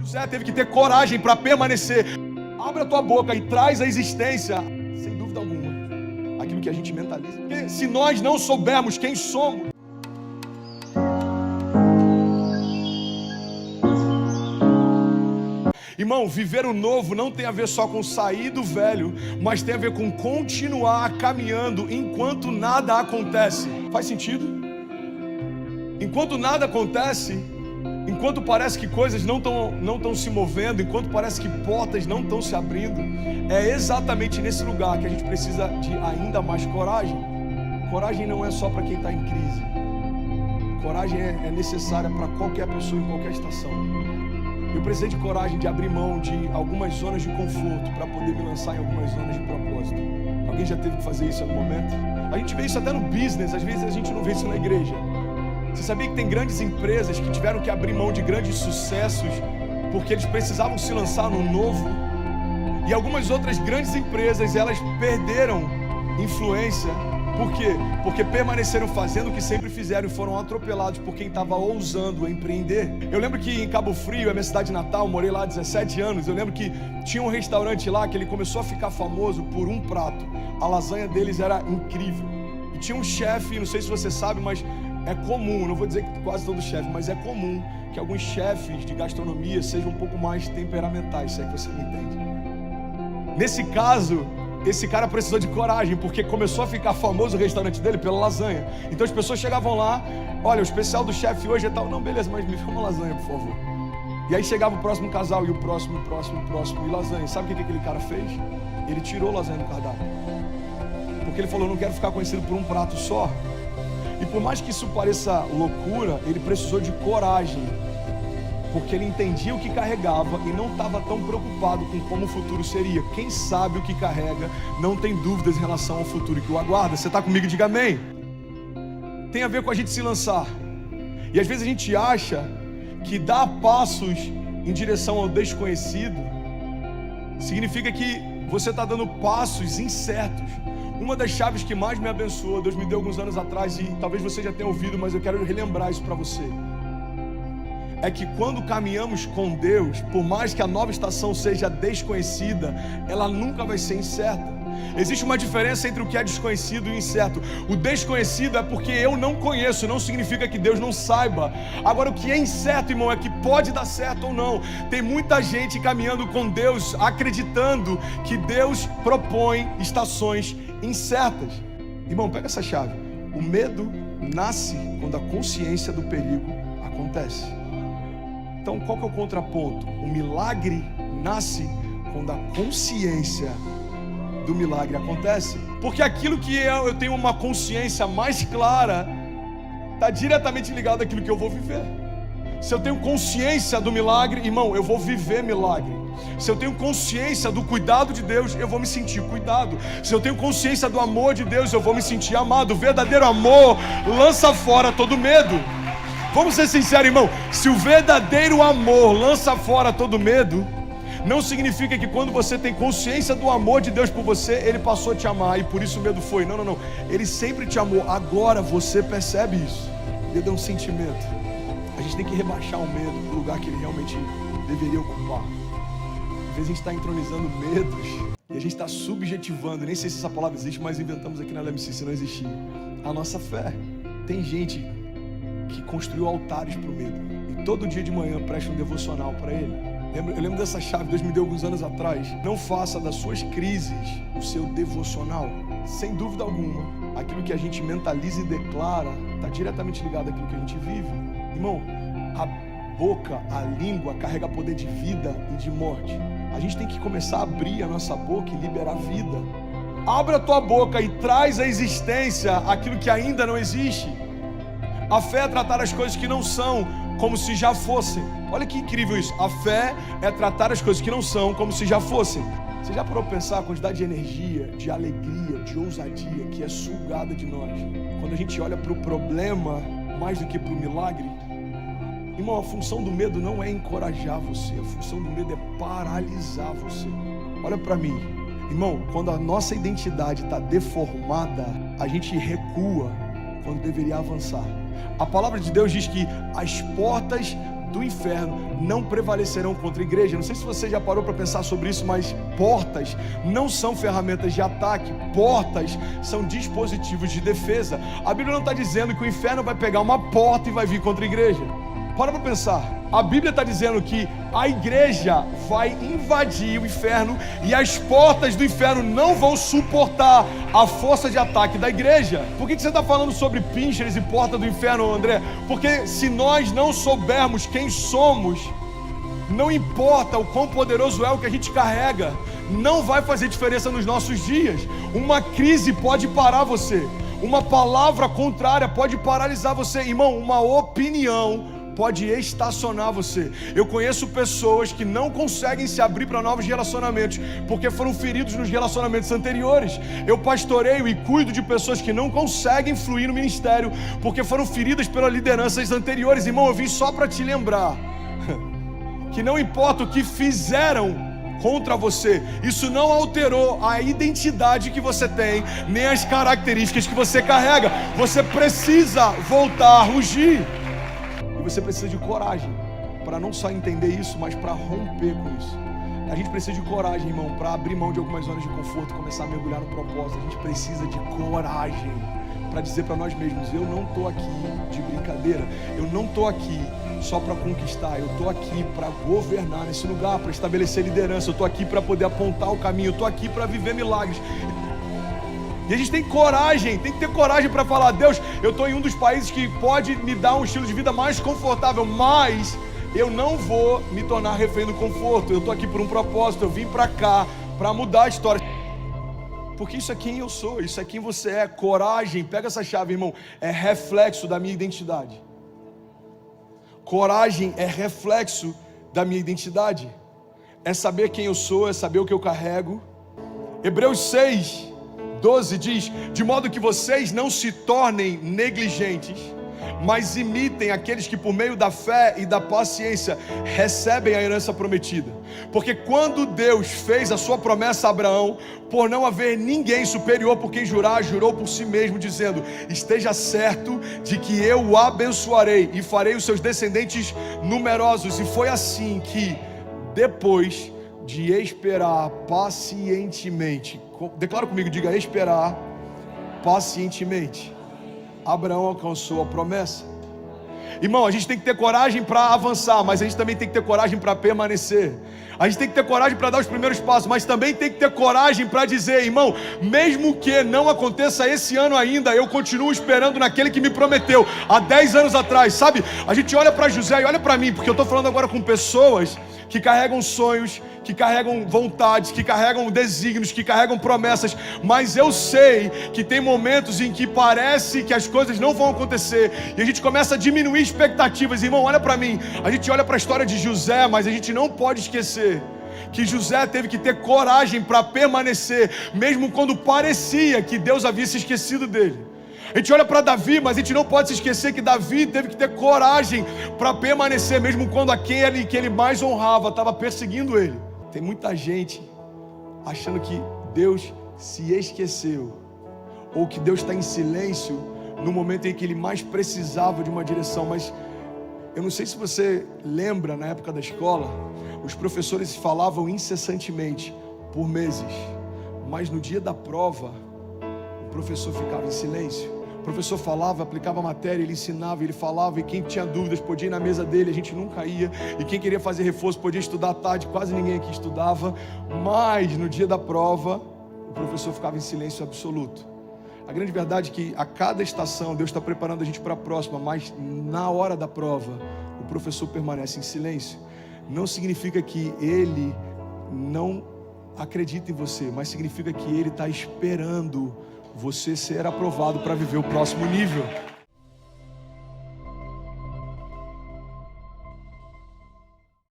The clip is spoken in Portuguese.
José teve que ter coragem para permanecer. Abre a tua boca e traz à existência, sem dúvida alguma, aquilo que a gente mentaliza. Porque se nós não soubermos quem somos, irmão, viver o novo não tem a ver só com sair do velho, mas tem a ver com continuar caminhando enquanto nada acontece. Faz sentido? Enquanto nada acontece, enquanto parece que coisas não estão se movendo, enquanto parece que portas não estão se abrindo, é exatamente nesse lugar que a gente precisa de ainda mais coragem. Coragem não é só para quem está em crise. Coragem é necessária para qualquer pessoa em qualquer estação. Eu precisei de coragem de abrir mão de algumas zonas de conforto para poder me lançar em algumas zonas de propósito. Alguém já teve que fazer isso em algum momento? A gente vê isso até no business, às vezes a gente não vê isso na igreja. Você sabia que tem grandes empresas que tiveram que abrir mão de grandes sucessos porque eles precisavam se lançar no novo? E algumas outras grandes empresas, elas perderam influência. Por quê? Porque permaneceram fazendo o que sempre fizeram e foram atropelados por quem estava ousando empreender. Eu lembro que em Cabo Frio, a minha cidade natal, morei lá há 17 anos. Eu lembro que tinha um restaurante lá que ele começou a ficar famoso por um prato. A lasanha deles era incrível. E tinha um chefe, não sei se você sabe, mas é comum, não vou dizer que quase todo chefe, mas é comum que alguns chefes de gastronomia sejam um pouco mais temperamentais, se é que você me entende. Nesse caso, esse cara precisou de coragem, porque começou a ficar famoso o restaurante dele pela lasanha. Então as pessoas chegavam lá, olha, o especial do chefe hoje é tal. Não, beleza, mas me faz uma lasanha, por favor. E aí chegava o próximo casal, e o próximo, e lasanha. Sabe o que aquele cara fez? Ele tirou a lasanha do cardápio. Porque ele falou, eu não quero ficar conhecido por um prato só. E por mais que isso pareça loucura, ele precisou de coragem, porque ele entendia o que carregava e não estava tão preocupado com como o futuro seria. Quem sabe o que carrega não tem dúvidas em relação ao futuro que o aguarda. Você está comigo? Diga amém. Tem a ver com a gente se lançar. E às vezes a gente acha que dar passos em direção ao desconhecido significa que você está dando passos incertos. Uma das chaves que mais me abençoou, Deus me deu alguns anos atrás, e talvez você já tenha ouvido, mas eu quero relembrar isso para você, é que quando caminhamos com Deus, por mais que a nova estação seja desconhecida, ela nunca vai ser incerta. Existe uma diferença entre o que é desconhecido e incerto. O desconhecido é porque eu não conheço, não significa que Deus não saiba. Agora, o que é incerto, irmão, é que pode dar certo ou não. Tem muita gente caminhando com Deus, acreditando que Deus propõe estações incertas. Irmão, pega essa chave. O medo nasce quando a consciência do perigo acontece. Então, qual que é o contraponto? O milagre nasce quando a consciência do milagre acontece. Porque aquilo que eu tenho uma consciência mais clara está diretamente ligado àquilo que eu vou viver. Se eu tenho consciência do milagre, irmão, eu vou viver milagre. Se eu tenho consciência do cuidado de Deus, eu vou me sentir cuidado. Se eu tenho consciência do amor de Deus, eu vou me sentir amado. O verdadeiro amor lança fora todo medo. Vamos ser sinceros, irmão. Se o verdadeiro amor lança fora todo medo, não significa que quando você tem consciência do amor de Deus por você, Ele passou a te amar e por isso o medo foi. Não, não, não. Ele sempre te amou. Agora você percebe isso. Medo é um sentimento. A gente tem que rebaixar o medo para o lugar que ele realmente deveria ocupar. Às vezes a gente está entronizando medos e a gente está subjetivando. Nem sei se essa palavra existe, mas inventamos aqui na LMC, se não existir. A nossa fé. Tem gente que construiu altares para o medo e todo dia de manhã presta um devocional para ele. Eu lembro dessa chave, Deus me deu alguns anos atrás. Não faça das suas crises o seu devocional. Sem dúvida alguma, aquilo que a gente mentaliza e declara está diretamente ligado àquilo que a gente vive. Irmão, a boca, a língua carrega poder de vida e de morte. A gente tem que começar a abrir a nossa boca e liberar vida. Abre a tua boca e traz à existência aquilo que ainda não existe. A fé é tratar as coisas que não são como se já fossem. Olha que incrível isso. A fé é tratar as coisas que não são como se já fossem. Você já parou para pensar a quantidade de energia, de alegria, de ousadia que é sugada de nós quando a gente olha para o problema mais do que para o milagre? Irmão, a função do medo não é encorajar você. A função do medo é paralisar você. Olha para mim. Irmão, quando a nossa identidade está deformada, a gente recua quando deveria avançar. A palavra de Deus diz que as portas do inferno não prevalecerão contra a igreja. Não sei se você já parou para pensar sobre isso, mas portas não são ferramentas de ataque, portas são dispositivos de defesa. A Bíblia não está dizendo que o inferno vai pegar uma porta e vai vir contra a igreja. Para pensar, a Bíblia está dizendo que a igreja vai invadir o inferno e as portas do inferno não vão suportar a força de ataque da igreja. Por que você está falando sobre pinchers e porta do inferno, André? Porque se nós não soubermos quem somos, não importa o quão poderoso é o que a gente carrega, não vai fazer diferença nos nossos dias. Uma crise pode parar você, uma palavra contrária pode paralisar você, irmão, uma opinião pode estacionar você. Eu conheço pessoas que não conseguem se abrir para novos relacionamentos porque foram feridos nos relacionamentos anteriores. Eu pastoreio e cuido de pessoas que não conseguem fluir no ministério porque foram feridas pelas lideranças anteriores. Irmão, eu vim só para te lembrar que não importa o que fizeram contra você, isso não alterou a identidade que você tem, nem as características que você carrega. Você precisa voltar a rugir. Você precisa de coragem para não só entender isso, mas para romper com isso. A gente precisa de coragem, irmão, para abrir mão de algumas zonas de conforto e começar a mergulhar no propósito. A gente precisa de coragem para dizer para nós mesmos: eu não estou aqui de brincadeira, eu não estou aqui só para conquistar, eu estou aqui para governar nesse lugar, para estabelecer liderança, eu estou aqui para poder apontar o caminho, eu estou aqui para viver milagres. E a gente tem coragem, tem que ter coragem para falar: Deus, eu estou em um dos países que pode me dar um estilo de vida mais confortável, mas eu não vou me tornar refém do conforto. Eu estou aqui por um propósito, eu vim para cá para mudar a história. Porque isso é quem eu sou, isso é quem você é. Coragem, pega essa chave, irmão, é reflexo da minha identidade. Coragem é reflexo da minha identidade. É saber quem eu sou, é saber o que eu carrego. Hebreus 6:12 diz: de modo que vocês não se tornem negligentes, mas imitem aqueles que por meio da fé e da paciência recebem a herança prometida. Porque quando Deus fez a sua promessa a Abraão, por não haver ninguém superior por quem jurar, jurou por si mesmo, dizendo: esteja certo de que eu o abençoarei e farei os seus descendentes numerosos. E foi assim que, depois de esperar pacientemente, declara comigo, diga: esperar pacientemente, Abraão alcançou a promessa. Irmão, a gente tem que ter coragem para avançar, mas a gente também tem que ter coragem para permanecer. A gente tem que ter coragem para dar os primeiros passos, mas também tem que ter coragem para dizer: irmão, mesmo que não aconteça esse ano ainda, eu continuo esperando naquele que me prometeu há 10 anos atrás, sabe? A gente olha para José e olha para mim, porque eu estou falando agora com pessoas que carregam sonhos, que carregam vontades, que carregam desígnios, que carregam promessas, mas eu sei que tem momentos em que parece que as coisas não vão acontecer, e a gente começa a diminuir expectativas. Irmão, olha para mim, a gente olha para a história de José, mas a gente não pode esquecer que José teve que ter coragem para permanecer, mesmo quando parecia que Deus havia se esquecido dele. A gente olha para Davi, mas a gente não pode se esquecer que Davi teve que ter coragem para permanecer, mesmo quando aquele que ele mais honrava estava perseguindo ele. Tem muita gente achando que Deus se esqueceu, ou que Deus está em silêncio no momento em que ele mais precisava de uma direção. Mas eu não sei se você lembra, na época da escola, os professores falavam incessantemente por meses, mas no dia da prova o professor ficava em silêncio. O professor falava, aplicava a matéria, ele ensinava, ele falava, e quem tinha dúvidas podia ir na mesa dele, a gente nunca ia, e quem queria fazer reforço podia estudar à tarde, quase ninguém aqui estudava, mas no dia da prova o professor ficava em silêncio absoluto. A grande verdade é que a cada estação Deus está preparando a gente para a próxima, mas na hora da prova o professor permanece em silêncio. Não significa que ele não acredita em você, mas significa que ele está esperando você ser aprovado para viver o próximo nível.